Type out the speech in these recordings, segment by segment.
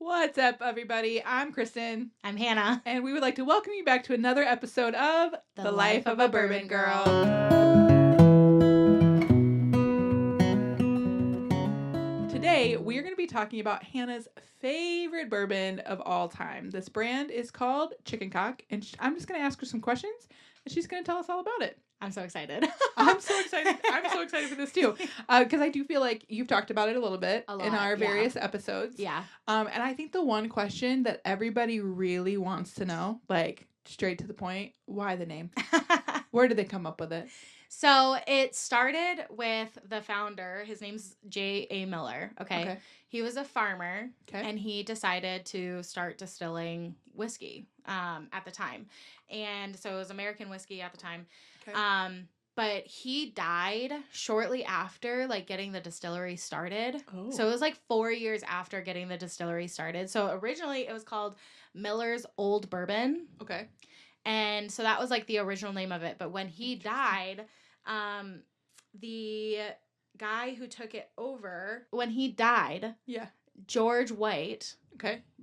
What's up, everybody? I'm Kristen. I'm Hannah. And we would like to welcome you back to another episode of The Life of a Bourbon Girl. Today, we are going to be talking about Hannah's favorite bourbon of all time. This brand is called Chicken Cock, and I'm just going to ask her some questions, and she's going to tell us all about it. I'm so excited. I'm so excited. I'm so excited for this too, because I do feel like you've talked about it a little bit in our various episodes. Yeah. And I think the one question that everybody really wants to know, like straight to the point, why the name? Where did they come up with it? So it started with the founder. His name's J.A. Miller. Okay. He was a farmer, and he decided to start distilling whiskey at the time. And so it was American whiskey at the time. Okay. But he died shortly after, like, getting the distillery started. Oh. So it was, like, 4 years after getting the distillery started. So originally it was called Miller's Old Bourbon. Okay. And so that was, like, the original name of it. But when he died, the guy who took it over, when he died, George White,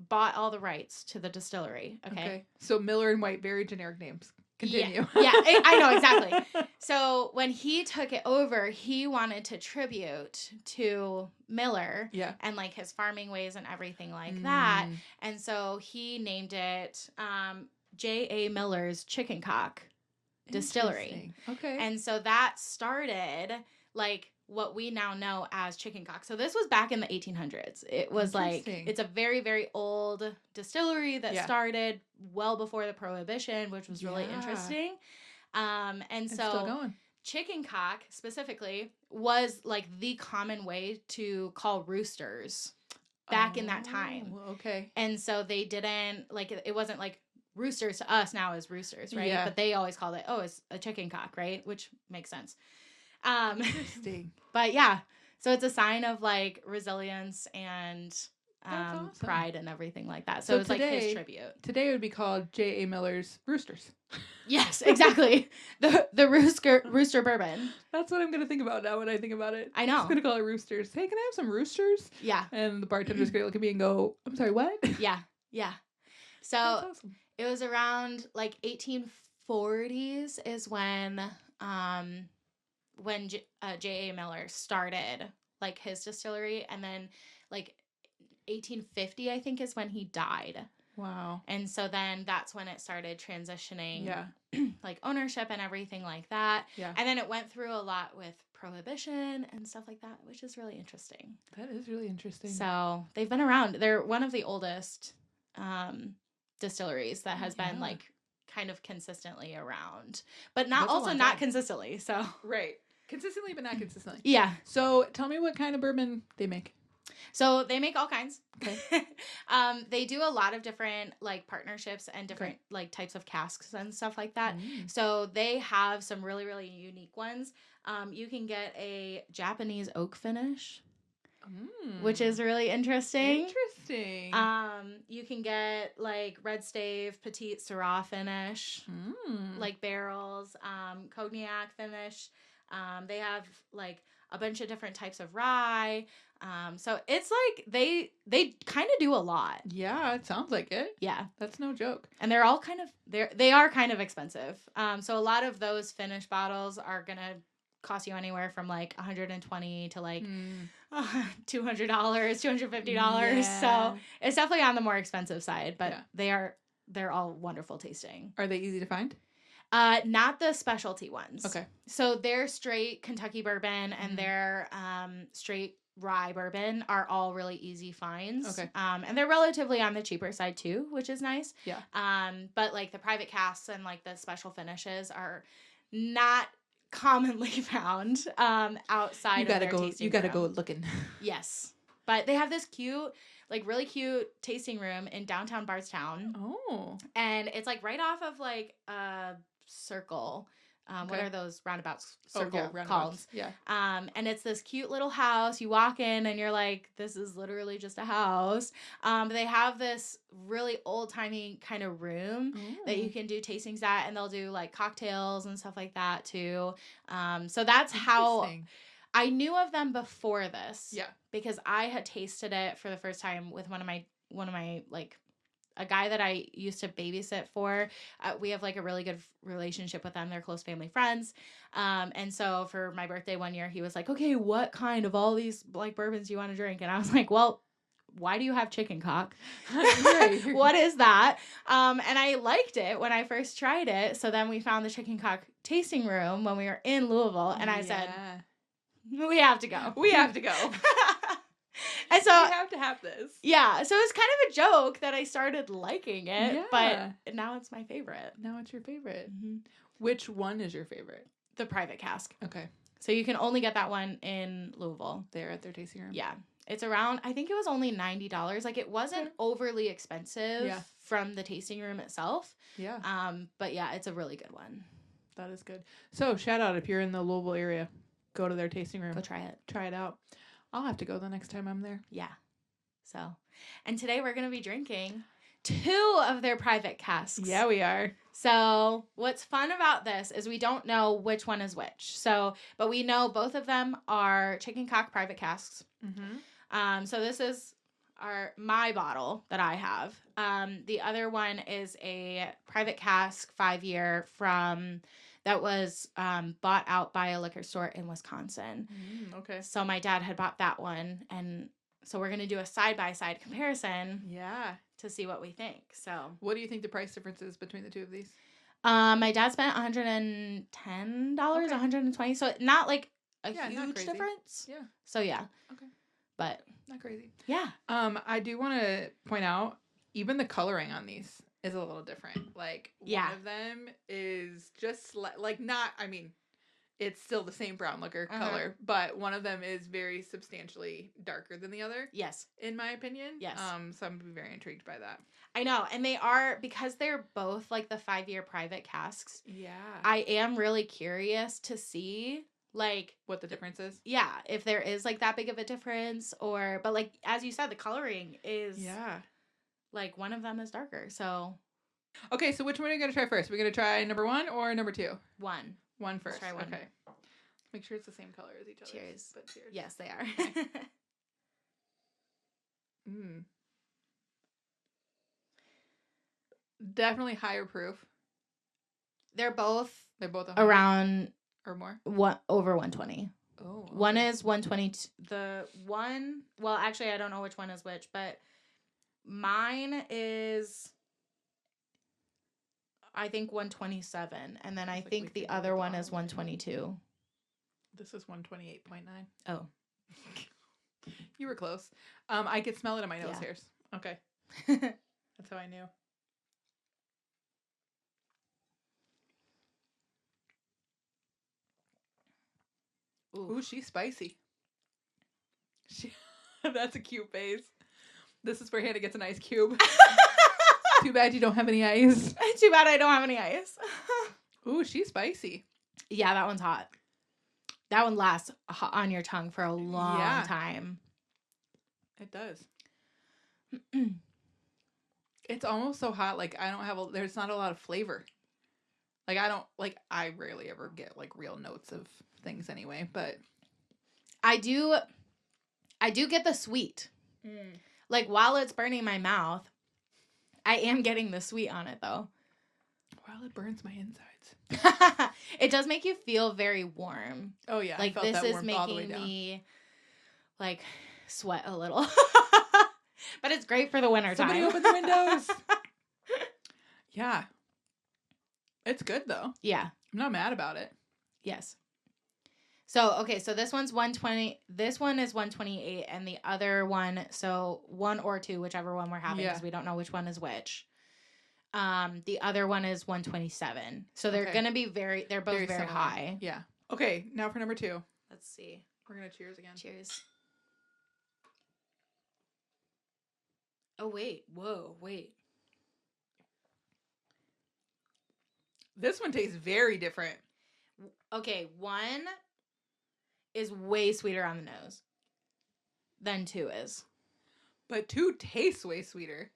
bought all the rights to the distillery. Okay. So Miller and White, very generic names. Continue. Yeah, I know, exactly. So when he took it over, he wanted to tribute to Miller and, like, his farming ways and everything like that. And so he named it J.A. Miller's Chicken Cock Distillery. Okay. And so that started, like, what we now know as Chicken Cock. So this was back in the 1800s. It was like, it's a very, very old distillery that started well before the Prohibition, which was really interesting. And so still going. Chicken Cock specifically was, like, the common way to call roosters back in that time. Okay. And so they didn't, like, it wasn't like roosters to us now is roosters, right? Yeah. But they always called it, it's a chicken cock, right? Which makes sense. Interesting. But yeah, so it's a sign of, like, resilience and awesome. pride and everything like that. So it's like his tribute. Today it would be called J.A. Miller's Roosters. Yes, exactly. the rooster bourbon. That's what I'm going to think about now when I think about it. I know. I'm just going to call it Roosters. Hey, can I have some roosters? Yeah. And the bartender's going to look at me and go, I'm sorry, what? Yeah. So awesome. It was around, like, 1840s is when J.A. Miller started, like, his distillery, and then, like, 1850 I think is when he died. Wow. And so then that's when it started transitioning, like, ownership and everything like that. Yeah. And then it went through a lot with Prohibition and stuff like that, which is really interesting. That is really interesting. So they've been around. They're one of the oldest distilleries that has been, like, kind of consistently around, but not consistently. So right, consistently, but not consistently. Yeah. So tell me what kind of bourbon they make. So they make all kinds. Okay. They do a lot of different, like, partnerships and different like types of casks and stuff like that. So they have some really, really unique ones. You can get a Japanese oak finish. Which is really interesting. You can get, like, red stave, petite Syrah finish, like barrels, cognac finish. They have, like, a bunch of different types of rye. So it's like they kind of do a lot. Yeah, it sounds like it. Yeah, that's no joke. And they're all they are kind of expensive. So a lot of those finished bottles are gonna cost you anywhere from, like, $120 to, like, $200, $250. Yeah. So it's definitely on the more expensive side, but they're all wonderful tasting. Are they easy to find? Not the specialty ones. Okay. So their straight Kentucky bourbon and their straight rye bourbon are all really easy finds. Okay. And they're relatively on the cheaper side too, which is nice. Yeah. But, like, the private casks and, like, the special finishes are not commonly found outside of their tasting room. You gotta go looking. Yes. But they have this cute, like, really cute tasting room in downtown Bardstown. Oh. And it's, like, right off of, like, a circle. What are those roundabouts called? Yeah. And it's this cute little house. You walk in and you're like, this is literally just a house. They have this really old-timey kind of room that you can do tastings at, and they'll do, like, cocktails and stuff like that too. So that's how I knew of them before this. Yeah. Because I had tasted it for the first time with one of my one of my like a guy that I used to babysit for. We have like a really good relationship with them. They're close family friends. And so for my birthday one year, he was like, okay, what kind of all these like bourbons do you want to drink? And I was like, well, why do you have chicken cock? What is that? And I liked it when I first tried it. So then we found the chicken cock tasting room when we were in Louisville. And I said, we have to go. We have to go. And so we have to have this. Yeah. So it's kind of a joke that I started liking it. Yeah. But now it's my favorite. Now it's your favorite. Mm-hmm. Which one is your favorite? The private cask. Okay. So you can only get that one in Louisville. There at their tasting room. Yeah. It's around, I think it was only $90. Like it wasn't overly expensive from the tasting room itself. Yeah. But yeah, it's a really good one. That is good. So shout out if you're in the Louisville area, go to their tasting room. Go try it. Try it out. I'll have to go the next time I'm there. Yeah. So, and today we're going to be drinking 2 of their private casks. Yeah, we are. So what's fun about this is we don't know which one is which. So, but we know both of them are chicken cock private casks. Mm-hmm. So this is my bottle that I have. The other one is a private cask 5-year from that was bought out by a liquor store in Wisconsin. Okay. So my dad had bought that one, and so we're gonna do a side-by-side comparison. Yeah. To see what we think. So what do you think the price difference is between the 2 of these? My dad spent $110, $120. So not like a huge difference. Yeah. So yeah. Okay. But not crazy. Yeah. I do want to point out even the coloring on these is a little different. Like one of them is just like not. I mean, it's still the same brown liquor color, but one of them is very substantially darker than the other. Yes. In my opinion. Yes. So I'm very intrigued by that. I know. And they are, because they're both like the 5-year private casks. Yeah. I am really curious to see like what the difference is. Yeah. If there is like that big of a difference but like, as you said, the coloring is. Yeah. Like one of them is darker. So. Okay. So which one are you going to try first? We're going to try number 1 or number 2? One first. Let's try one. Okay. Make sure it's the same color as each other. Cheers. But cheers. Yes, they are. Definitely higher proof. They're both around or more. Over 120. Oh. Okay. One is 120. The one, well, actually, I don't know which one is which, but mine is, I think 127, and then I think the other one is 122. This is 128.9. Oh. You were close. I could smell it in my nose hairs. Okay. That's how I knew. Ooh, she's spicy. That's a cute face. This is where Hannah gets an ice cube. Too bad you don't have any ice. Too bad I don't have any ice. Ooh, she's spicy. Yeah, that one's hot. That one lasts on your tongue for a long time. It does. It's almost so hot, like there's not a lot of flavor. Like I rarely ever get like real notes of things anyway, but I do get the sweet. Like while it's burning my mouth, I am getting the sweet on it though. While it burns my insides. It does make you feel very warm. Oh yeah. Like this is making me like sweat a little. But it's great for the winter time. Somebody open the windows. Yeah. It's good though. Yeah. I'm not mad about it. Yes. So, okay, so this one's 120. This one is 128, and the other one, so 1 or 2, whichever one we're having, because we don't know which one is which. The other one is 127. So they're going to be they're both very high. Yeah. Okay, now for number 2. Let's see. We're going to cheers again. Cheers. Oh, wait. Whoa, wait. This one tastes very different. Okay, 1 is way sweeter on the nose than 2 is. But 2 tastes way sweeter.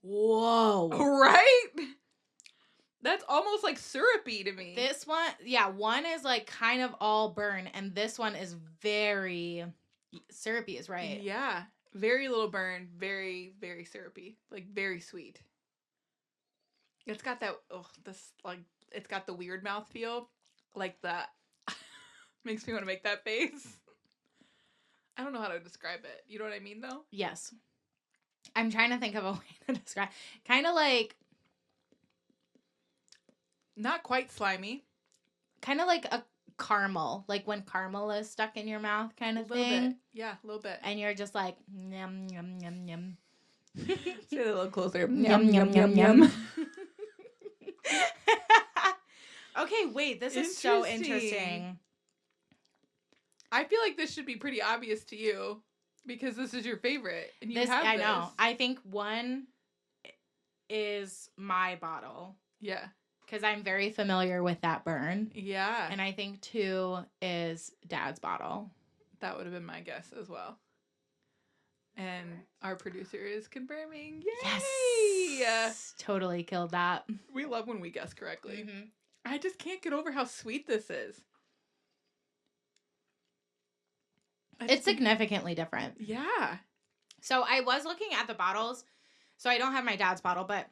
Whoa. Right? That's almost like syrupy to me. This one, one is like kind of all burn, and this one is very syrupy is right. Yeah. Very little burn, very, very syrupy. Like very sweet. It's got that it's got the weird mouthfeel. Like that. Makes me want to make that face. I don't know how to describe it. You know what I mean though? Yes. I'm trying to think of a way to describe. Kind of like, not quite slimy. Kind of like a caramel, like when caramel is stuck in your mouth kind of thing. Bit. Yeah, a little bit. And you're just like, yum, yum, yum, yum. Say it a little closer. Yum, yum, yum, yum. Okay, wait, this is so interesting. I feel like this should be pretty obvious to you because this is your favorite. And you have this. I know. I think one is my bottle. Yeah. Because I'm very familiar with that burn. Yeah. And I think 2 is Dad's bottle. That would have been my guess as well. And our producer is confirming. Yay! Yes! Totally killed that. We love when we guess correctly. Mm-hmm. I just can't get over how sweet this is. It's significantly different. Yeah. So I was looking at the bottles. So I don't have my dad's bottle, but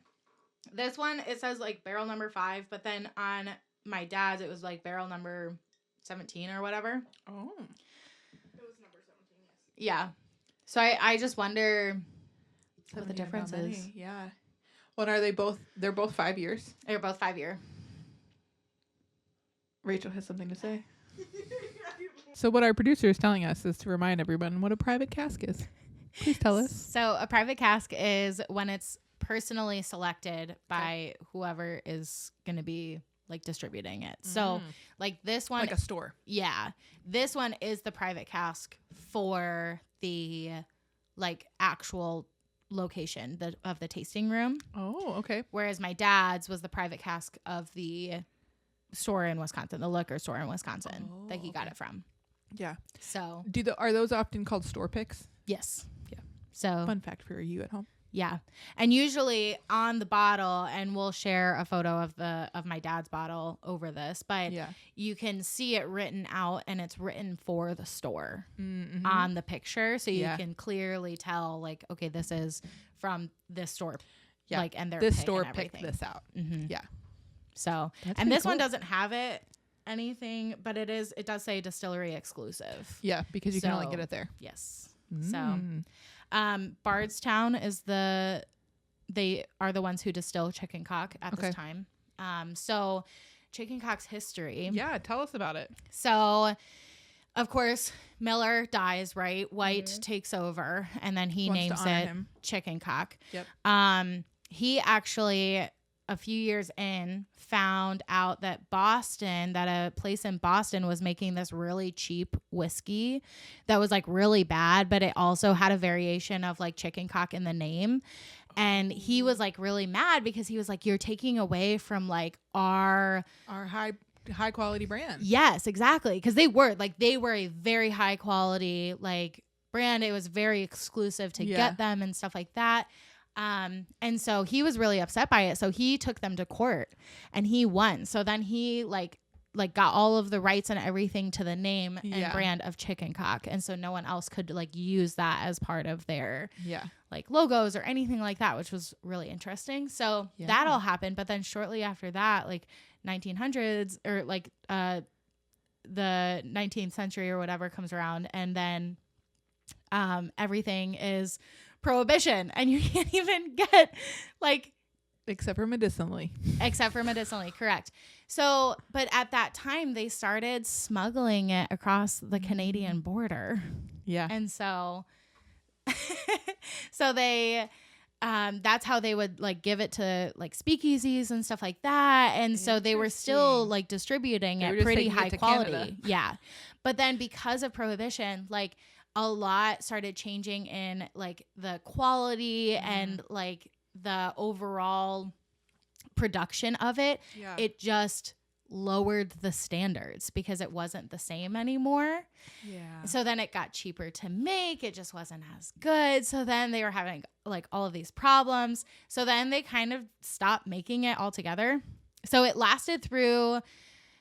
this one, it says like barrel number 5, but then on my dad's, it was like barrel number 17 or whatever. Oh. It was number 17, yes. Yeah. So I just wonder what the difference is. Yeah. Well, they're both 5 years. They're both 5-year. Rachel has something to say. So what our producer is telling us is to remind everyone what a private cask is. Please tell us. So a private cask is when it's personally selected by whoever is going to be like distributing it. So like this one, like a store. Yeah. This one is the private cask for the like actual location of the tasting room. Oh, okay. Whereas my dad's was the private cask of the store in Wisconsin, the liquor store in Wisconsin that he got it from. Yeah. So are those often called store picks? Yes. Yeah. So fun fact for you at home. Yeah. And usually on the bottle, and we'll share a photo of my dad's bottle over this, but you can see it written out, and it's written for the store on the picture. So you can clearly tell like, okay, this is from this store. Yeah. Like, and this store picked this out. Mm-hmm. Yeah. So, and this one doesn't have anything, but it does say distillery exclusive. Yeah. Because you can only get it there. Yes. So, Bardstown is they are the ones who distill chicken cock at this time. So chicken cock's history. Yeah, tell us about it. So of course Miller dies, right? White takes over, and then he names it chicken cock. Yep. He actually a few years in found out that a place in Boston was making this really cheap whiskey that was like really bad, but it also had a variation of like chicken cock in the name. And he was like really mad because he was like, you're taking away from like our high quality brand. Yes, exactly. Cause they were a very high quality like brand. It was very exclusive to get them and stuff like that. And so he was really upset by it. So he took them to court and he won. So then he like got all of the rights and everything to the name and brand of chicken cock. And so no one else could like use that as part of their like logos or anything like that, which was really interesting. So that all happened. But then shortly after that, like 1900s or like, the 19th century or whatever comes around. And then, everything is prohibition, and you can't even get like except for medicinally, correct. So but at that time they started smuggling it across the Canadian border, and so they that's how they would like give it to like speakeasies and stuff like that, and so they were still like distributing it pretty high quality. But then because of prohibition, like a lot started changing in like the quality and like the overall production of it. It just lowered the standards because it wasn't the same anymore. So then it got cheaper to make. It just wasn't as good. So then they were having like all of these problems. So then they kind of stopped making it altogether. So it lasted through,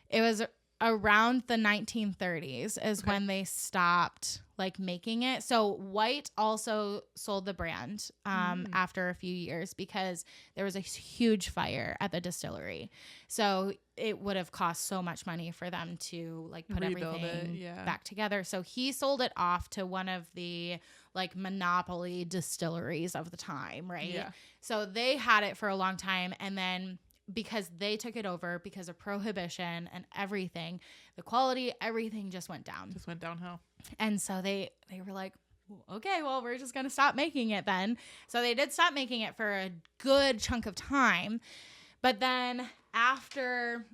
it was around the 1930s is when they stopped like making it. So White also sold the brand after a few years because there was a huge fire at the distillery. So it would have cost so much money for them to like put everything back together. So he sold it off to one of the like monopoly distilleries of the time, right? Yeah. So they had it for a long time, and then because they took it over because of prohibition and everything, the quality, everything just went down. Just went downhill. And so they were like, okay, well, we're just going to stop making it then. So they did stop making it for a good chunk of time. But then after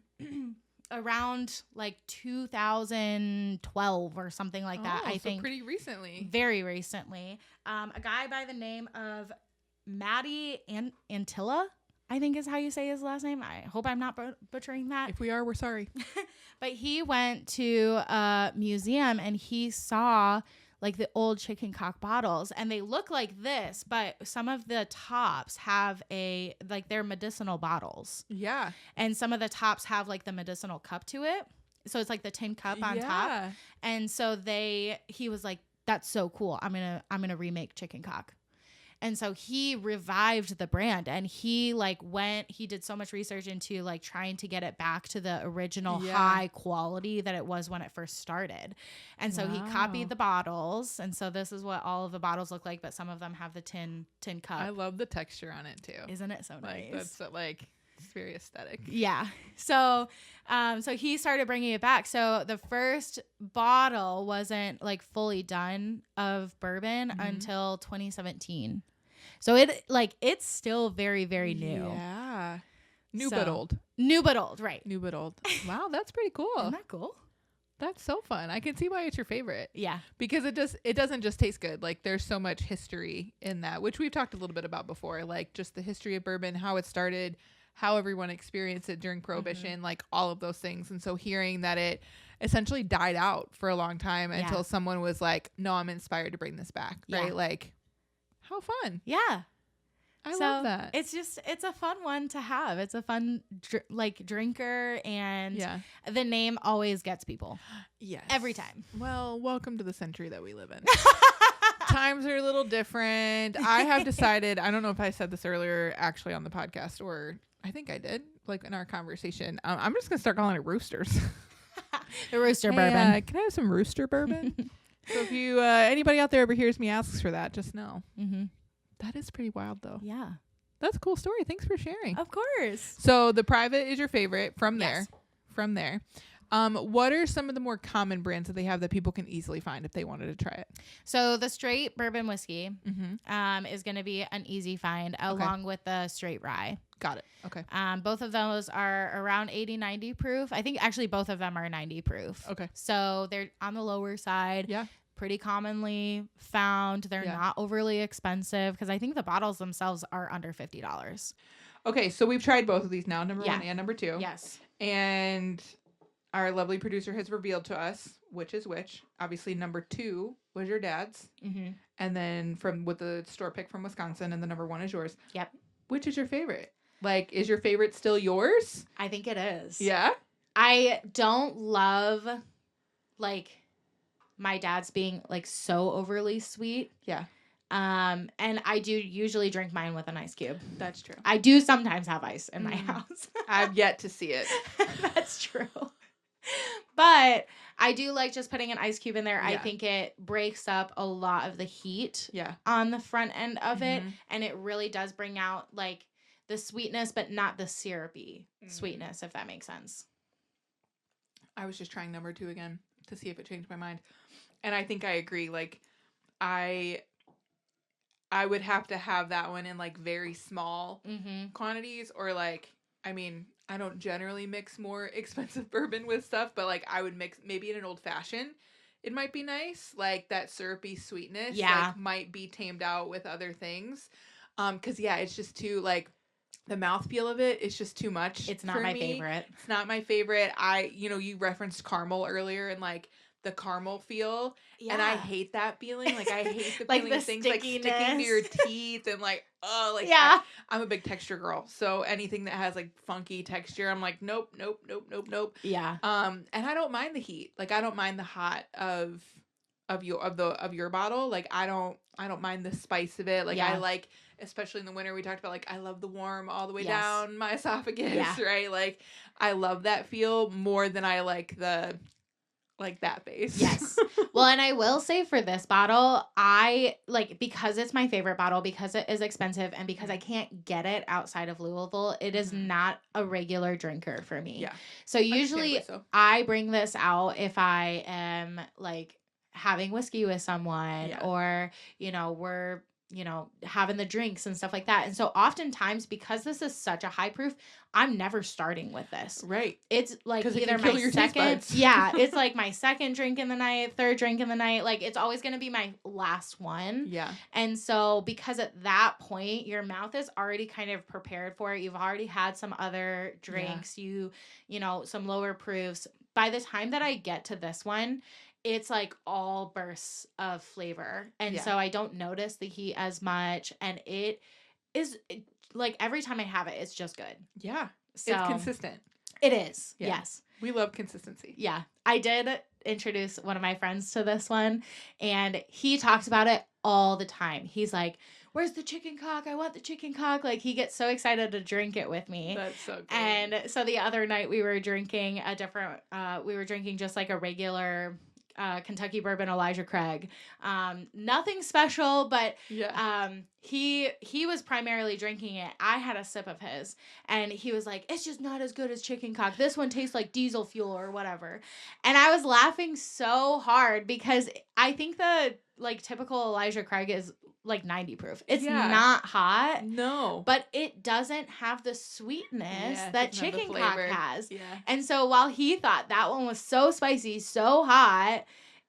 around like 2012 or something like that, I think. Pretty recently. Very recently. A guy by the name of Matty Antilla, I think is how you say his last name. I hope I'm not butchering that. If we are, we're sorry. But he went to a museum and he saw like the old chicken cock bottles, and they look like this, but some of the tops have like they're medicinal bottles. Yeah. And some of the tops have like the medicinal cup to it. So it's like the tin cup on top. And so he was like, that's so cool. I'm going to remake chicken cock. And so he revived the brand, and he did so much research into like trying to get it back to the original high quality that it was when it first started. And so he copied the bottles. And so this is what all of the bottles look like, but some of them have the tin cup. I love the texture on it too. Isn't it so nice? That's like, it's very aesthetic. Yeah. So, so he started bringing it back. So the first bottle wasn't like fully done of bourbon until 2017. So it's still very, very new. Yeah. New but old. New but old, right. New but old. Wow, that's pretty cool. Isn't that cool? That's so fun. I can see why it's your favorite. Yeah. Because it doesn't just taste good. Like there's so much history in that, which we've talked a little bit about before. Like just the history of bourbon, how it started, how everyone experienced it during Prohibition, like all of those things. And so hearing that it essentially died out for a long time until someone was like, no, I'm inspired to bring this back. Right. Like, how fun. Yeah. I love that. It's a fun one to have. It's a fun drinker, and the name always gets people. Yes. Every time. Well, welcome to the century that we live in. Times are a little different. I have decided, I don't know if I said this earlier actually on the podcast, or I think I did, like in our conversation. I'm just going to start calling it Roosters. The Rooster bourbon. Can I have some Rooster bourbon? So if you anybody out there ever hears me asks for that, just know. That is pretty wild though. Yeah. That's a cool story. Thanks for sharing. Of course. So the Private is your favorite from there. From there. What are some of the more common brands that they have that people can easily find if they wanted to try it? So the straight bourbon whiskey is going to be an easy find along with the straight rye. Got it. Okay. Both of those are around 80, 90 proof. I think actually both of them are 90 proof. Okay. So they're on the lower side. Yeah. Pretty commonly found. They're not overly expensive because I think the bottles themselves are under $50. Okay. So we've tried both of these now, number 1 and number 2. Yes. And our lovely producer has revealed to us which is which. Obviously, number 2 was your dad's. And then with the store pick from Wisconsin, and the number 1 is yours. Yep. Which is your favorite? Like, is your favorite still yours? I think it is. Yeah? I don't love, like, my dad's being, like, so overly sweet. Yeah. And I do usually drink mine with an ice cube. That's true. I do sometimes have ice in my house. I've yet to see it. That's true. But I do like just putting an ice cube in there. Yeah. I think it breaks up a lot of the heat on the front end of it. And it really does bring out, like, the sweetness, but not the syrupy sweetness, if that makes sense. I was just trying number 2 again to see if it changed my mind. And I think I agree. Like, I would have to have that one in, like, very small quantities, or, like, I mean, I don't generally mix more expensive bourbon with stuff, but, like, I would mix maybe in an old fashioned. It might be nice. Like, that syrupy sweetness like, might be tamed out with other things. 'Cause it's just too, like, the mouthfeel of it is just too much. It's not my favorite. It's not my favorite. You referenced caramel earlier, and, like, the caramel feel. Yeah. And I hate that feeling. Like, I hate the like feeling of things like sticking to your teeth and like, oh, like, yeah. I'm a big texture girl. So anything that has like funky texture, I'm like, nope. Yeah. And I don't mind the heat. Like, I don't mind the hot of your bottle. Like, I don't mind the spice of it. Like, I like, especially in the winter, we talked about, like, I love the warm all the way down my esophagus, right? Like, I love that feel more than I like that face. Yes. Well, and I will say for this bottle, I like, because it's my favorite bottle, because it is expensive, and because I can't get it outside of Louisville, it is not a regular drinker for me. Yeah. So usually I bring this out if I am like having whiskey with someone or, we're, having the drinks and stuff like that. And so oftentimes, because this is such a high proof, I'm never starting with this. Right. It's like either my second, it's like my second drink in the night, third drink in the night. Like, it's always going to be my last one. Yeah. And so, because at that point, your mouth is already kind of prepared for it. You've already had some other drinks, some lower proofs. By the time that I get to this one, it's like all bursts of flavor. And so I don't notice the heat as much. And it is like, every time I have it, it's just good. Yeah. So, it's consistent. It is. Yeah. Yes. We love consistency. Yeah. I did introduce one of my friends to this one, and he talks about it all the time. He's like, where's the chicken cock? I want the chicken cock. Like, he gets so excited to drink it with me. That's so good. And so the other night we were drinking just like a regular Kentucky bourbon Elijah Craig. Nothing special, but he was primarily drinking it. I had a sip of his, and he was like, it's just not as good as chicken cock. This one tastes like diesel fuel or whatever. And I was laughing so hard because I think the like typical Elijah Craig is like 90 proof. It's not hot. No. But it doesn't have the sweetness that chicken cock has. Yeah. And so while he thought that one was so spicy, so hot,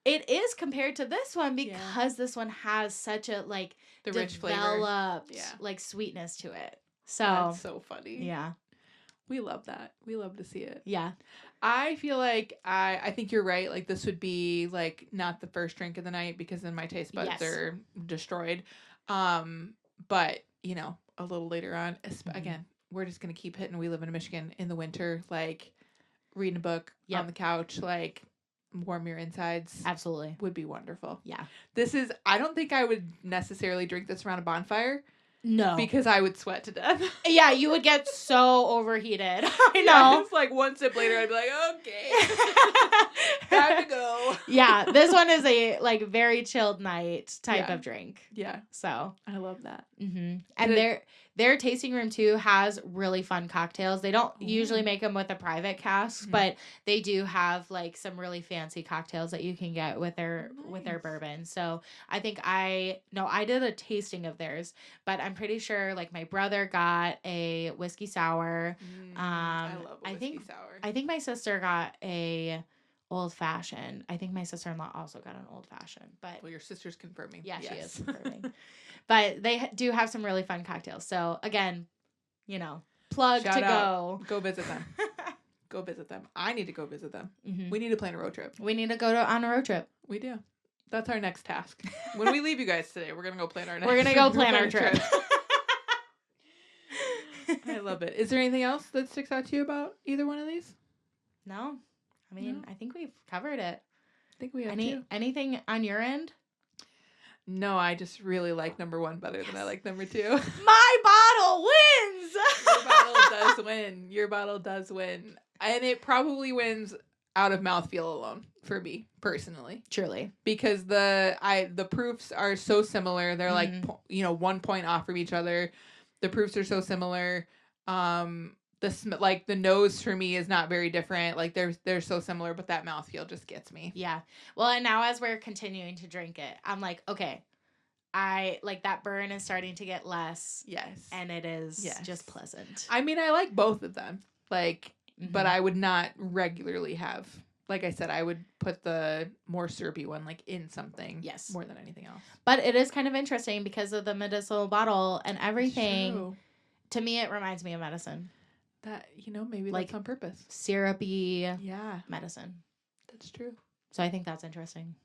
it is compared to this one because this one has such a like the rich developed like sweetness to it. So that's so funny. Yeah. We love that. We love to see it. Yeah. I feel like I think you're right. Like, this would be like not the first drink of the night because then my taste buds are destroyed. But a little later on, again, we're just gonna keep hitting. We live in Michigan in the winter, like reading a book on the couch, like warm your insides. Absolutely. Would be wonderful. Yeah. I don't think I would necessarily drink this around a bonfire. No. Because I would sweat to death. Yeah, you would get so overheated. I know. Yeah, it's like one sip later, I'd be like, okay. Time to go. Yeah, this one is a like very chilled night type of drink. Yeah. So. I love that. Mm-hmm. And their tasting room, too, has really fun cocktails. They don't usually make them with a private cask, but they do have, like, some really fancy cocktails that you can get with their bourbon. So I think I did a tasting of theirs, but I'm pretty sure, like, my brother got a whiskey sour. I love a whiskey sour. I think my sister got a old fashioned. I think my sister-in-law also got an old fashioned. But well, your sister's confirming. Yeah, she is confirming. But they do have some really fun cocktails. So again, plug Shout to out. go. Go visit them. Go visit them. I need to go visit them. Mm-hmm. We need to plan a road trip. We need to go on a road trip. We do. That's our next task. When we leave you guys today, we're gonna go plan our next. We're gonna go plan our trip. I love it. Is there anything else that sticks out to you about either one of these? No. I mean, I think we've covered it. I think we have anything on your end? No, I just really like number one better than I like number two. My bottle wins! Your bottle does win. Your bottle does win. And it probably wins out of mouthfeel alone for me, personally. Truly. Because the proofs are so similar. They're like, 1 point off from each other. The proofs are so similar. The nose for me is not very different. Like they're so similar, but that mouthfeel just gets me. Yeah. Well, and now as we're continuing to drink it, I'm like, okay, I like that burn is starting to get less. Yes. And it is just pleasant. I mean, I like both of them. Like, but I would not regularly have. Like I said, I would put the more syrupy one like in something. Yes. More than anything else. But it is kind of interesting because of the medicinal bottle and everything. True. To me, it reminds me of medicine. That, maybe like that's on purpose. Syrupy medicine. That's true. So I think that's interesting.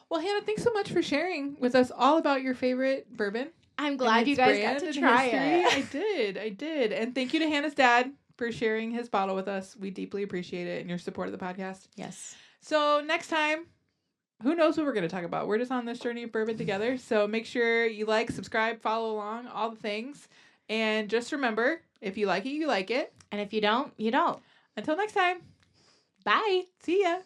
Well, Hannah, thanks so much for sharing with us all about your favorite bourbon. I'm glad you guys got to try it. I did. And thank you to Hannah's dad for sharing his bottle with us. We deeply appreciate it and your support of the podcast. Yes. So next time, who knows what we're going to talk about? We're just on this journey of bourbon together. So make sure you like, subscribe, follow along, all the things. And just remember, if you like it, you like it. And if you don't, you don't. Until next time. Bye. See ya.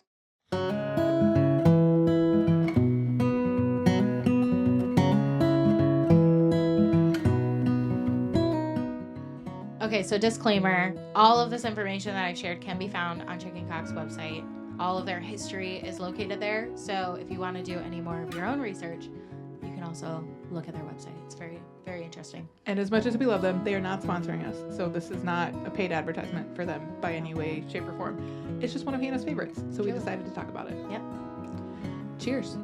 Okay, so disclaimer, all of this information that I've shared can be found on Chicken Cock's website. All of their history is located there. So if you want to do any more of your own research, you can also look at their website. It's very, very interesting. And as much as we love them, they are not sponsoring us. So this is not a paid advertisement for them by any way, shape, or form. It's just one of Hannah's favorites. So we decided to talk about it. Yep. Cheers.